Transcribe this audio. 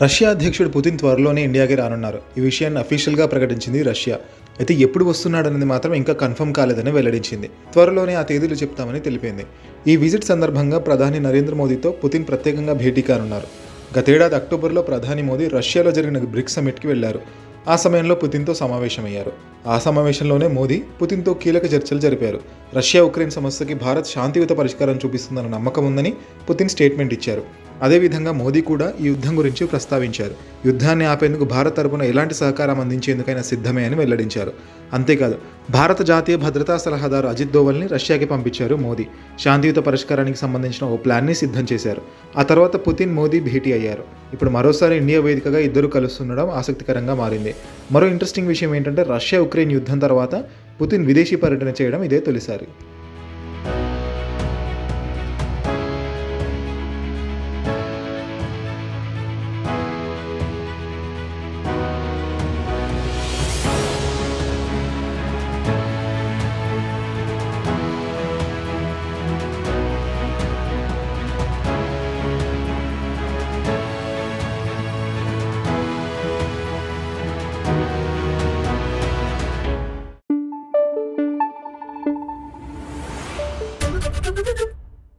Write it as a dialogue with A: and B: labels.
A: Russia అధ్యక్షుడు Putin త్వరలోనే ఇండియాకి రానున్నారు. ఈ విషయాన్ని అఫీషియల్గా ప్రకటించింది రష్యా. అయితే ఎప్పుడు వస్తున్నాడనేది మాత్రం ఇంకా కన్ఫర్మ్ కాలేదని వెల్లడించింది. త్వరలోనే ఆ తేదీలు చెప్తామని తెలిపింది. ఈ విజిట్ సందర్భంగా ప్రధాని నరేంద్ర మోదీతో పుతిన్ ప్రత్యేకంగా భేటీ కానున్నారు. గతేడాది అక్టోబర్లో ప్రధాని మోదీ రష్యాలో జరిగిన బ్రిక్స్ సమ్మిట్కి వెళ్లారు. ఆ సమయంలో పుతిన్తో సమావేశమయ్యారు. ఆ సమావేశంలోనే మోదీ పుతిన్తో కీలక చర్చలు జరిపారు. రష్యా ఉక్రెయిన్ సమస్యకి భారత్ శాంతియుత పరిష్కారం చూపిస్తుందన్న నమ్మకం ఉందని పుతిన్ స్టేట్మెంట్ ఇచ్చారు. అదేవిధంగా మోదీ కూడా ఈ యుద్ధం గురించి ప్రస్తావించారు. యుద్ధాన్ని ఆపేందుకు భారత్ తరపున ఎలాంటి సహకారం అందించేందుకైనా సిద్ధమే అని వెల్లడించారు. అంతేకాదు, భారత జాతీయ భద్రతా సలహాదారు అజిత్ దోవల్ని రష్యాకి పంపించారు మోదీ. శాంతియుత పరిష్కారానికి సంబంధించిన ఓ ప్లాన్ని సిద్ధం చేశారు. ఆ తర్వాత పుతిన్ మోదీ భేటీ అయ్యారు. ఇప్పుడు మరోసారి ఇండియా వేదికగా ఇద్దరు కలుస్తుండడం ఆసక్తికరంగా మారింది. మరో ఇంట్రెస్టింగ్ విషయం ఏంటంటే రష్యా ఉక్రెయిన్ యుద్ధం తర్వాత పుతిన్ విదేశీ పర్యటన చేయడం ఇదే తొలిసారి.